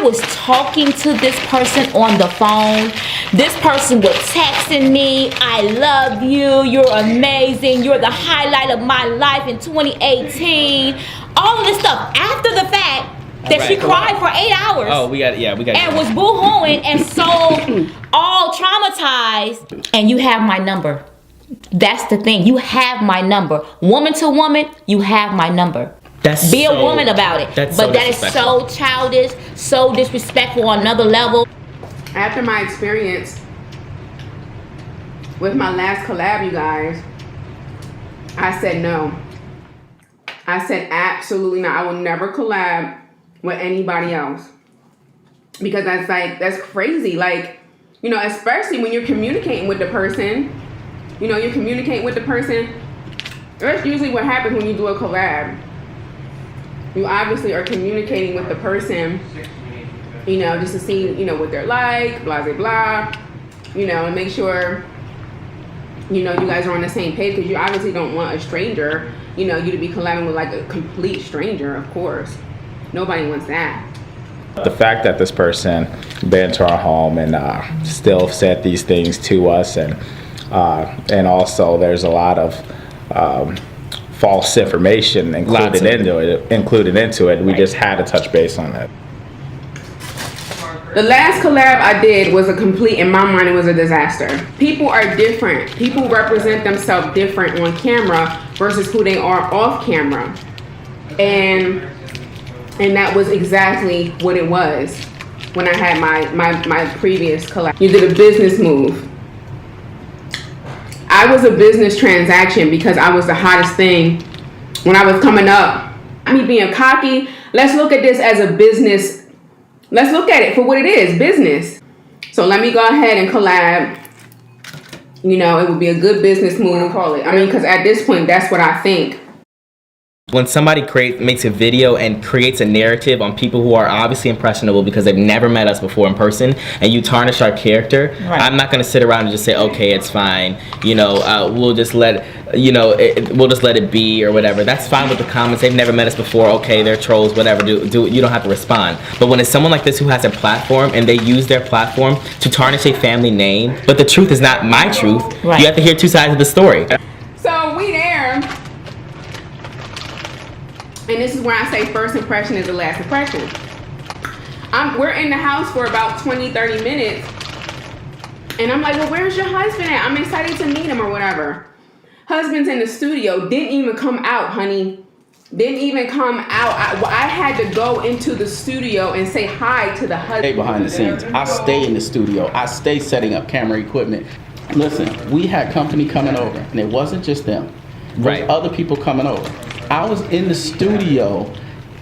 I was talking to this person on the phone. This person was texting me, I love you, you're amazing, you're the highlight of my life in 2018. All of this stuff after the fact that she cried for 8 hours. Oh, we got. And was boo-hooing and so all traumatized. And you have my number. That's the thing. You have my number. Woman to woman, you have my number. Be a woman about it. But that is so childish, so disrespectful on another level. After my experience with my last collab, you guys, I said no. I said absolutely not. I will never collab with anybody else. Because that's crazy. Like, you know, especially when you're communicating with the person. You know, you're communicating with the person. That's usually what happens when you do a collab. You obviously are communicating with the person, you know, just to see, you know, what they're like, blah, blah, blah, you know, and make sure, you know, you guys are on the same page, because you obviously don't want a stranger, you know, you to be collabing with like a complete stranger, of course. Nobody wants that. The fact that this person been to our home and still said these things to us, and also there's a lot of false information included into it. We just had to touch base on that. The last collab I did was a complete, in my mind, it was a disaster. People are different. People represent themselves different on camera versus who they are off camera. And that was exactly what it was when I had my previous collab. You did a business move. I was a business transaction because I was the hottest thing when I was coming up. Me being cocky, let's look at this as a business. Let's look at it for what it is, business. So let me go ahead and collab. You know, it would be a good business move, call it. I mean, because at this point, that's what I think. When somebody makes a video and creates a narrative on people who are obviously impressionable because they've never met us before in person, and you tarnish our character, I'm not going to sit around and just say, okay, it's fine, you know, we'll just let it be or whatever. That's fine with the comments. They've never met us before. Okay, they're trolls, whatever. Do you don't have to respond. But when it's someone like this who has a platform and they use their platform to tarnish a family name, but the truth is not my truth, you have to hear two sides of the story. So we there. And this is where I say first impression is the last impression. We're in the house for about 20-30 minutes. And I'm like, well, where's your husband at? I'm excited to meet him or whatever. Husband's in the studio. Didn't even come out, honey. Didn't even come out. I had to go into the studio and say hi to the husband. Stay behind the scenes. I stay in the studio. I stay setting up camera equipment. Listen, we had company coming over. And it wasn't just them. There was other people coming over. I was in the studio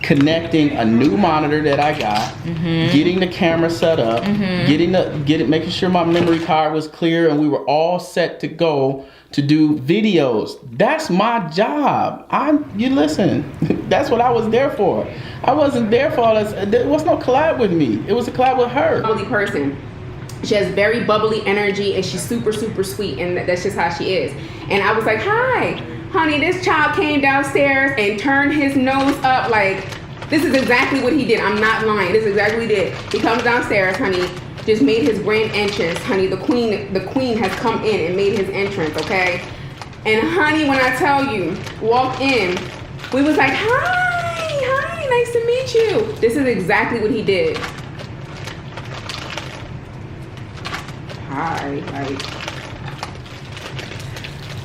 connecting a new monitor that I got, getting the camera set up, making sure my memory card was clear, and we were all set to go to do videos. That's my job. You listen, that's what I was there for. I wasn't there for all this. There was no collab with me. It was a collab with her. Bubbly person. She has very bubbly energy, and she's super, super sweet, and that's just how she is. And I was like, hi. Honey, this child came downstairs and turned his nose up like, this is exactly what he did. I'm not lying. This is exactly what he did. He comes downstairs, honey, just made his grand entrance. Honey, the queen has come in and made his entrance, okay? And honey, when I tell you, walked in, we was like, hi, nice to meet you. This is exactly what he did. Hi, like.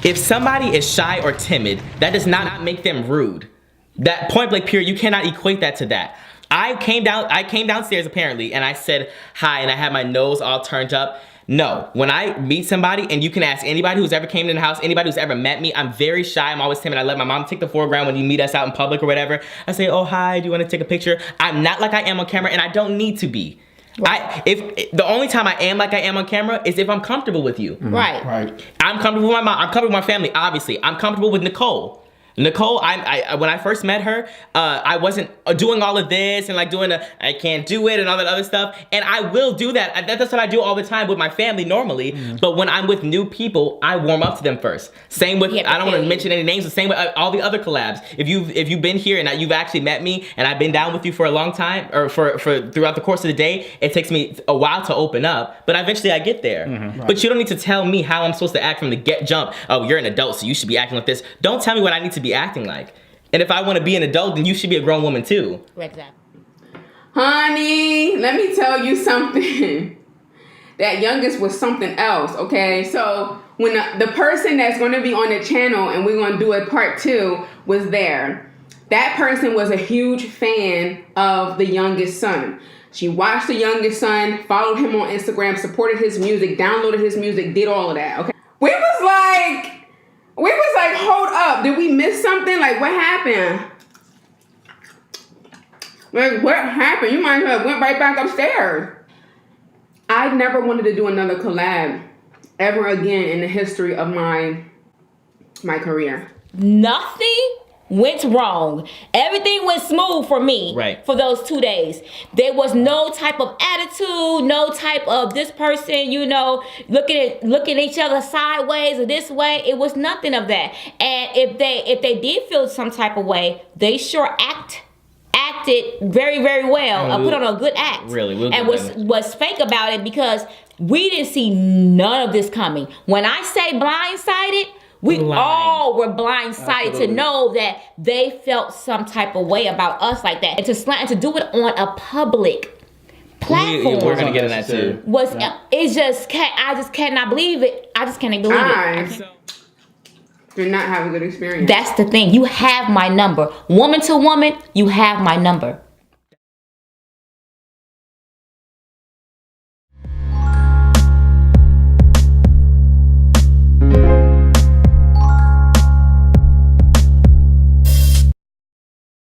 If somebody is shy or timid, that does not make them rude. That point blank period, you cannot equate that to that. I came downstairs apparently and I said hi and I had my nose all turned up. No, when I meet somebody, and you can ask anybody who's ever came in the house, anybody who's ever met me, I'm very shy, I'm always timid. I let my mom take the foreground when you meet us out in public or whatever. I say, oh hi, do you want to take a picture? I'm not like I am on camera, and I don't need to be. If the only time I am like I am on camera is if I'm comfortable with you. Right. I'm comfortable with my mom. I'm comfortable with my family, obviously. I'm comfortable with Nicole. Nicole, I when I first met her, I wasn't doing all of this and like doing I can't do it and all that other stuff. And I will do that. That's what I do all the time with my family normally. But when I'm with new people, I warm up to them first. Same with, I don't want to mention any names, the same with all the other collabs. If you've been here and you've actually met me and I've been down with you for a long time or for throughout the course of the day, it takes me a while to open up, but eventually I get there. Right. But you don't need to tell me how I'm supposed to act from the jump. Oh, you're an adult, so you should be acting like this. Don't tell me what I need to be acting like. And if I want to be an adult, then you should be a grown woman too. Exactly. Honey, let me tell you something. That youngest was something else, okay? So when the person that's going to be on the channel and we're going to do a part 2 was there, that person was a huge fan of the youngest son. She watched the youngest son, followed him on Instagram, supported his music, downloaded his music, did all of that, okay? We was like, hold up, did we miss something? Like, what happened? Like, what happened? You might have went right back upstairs. I never wanted to do another collab ever again in the history of my career. Nothing went wrong. Everything went smooth for me for those 2 days. There was no type of attitude, no type of this person, you know, looking at each other sideways or this way. It was nothing of that. And if they did feel some type of way, they sure acted very, very well. Put on a good act. Really, and was fake about it because we didn't see none of this coming. When I say blindsided, we all were blindsided to know that they felt some type of way about us like that, and to do it on a public platform. We're gonna get in that too. I just cannot believe it. I just can't believe it. Did not have a good experience. That's the thing. You have my number. Woman to woman, you have my number.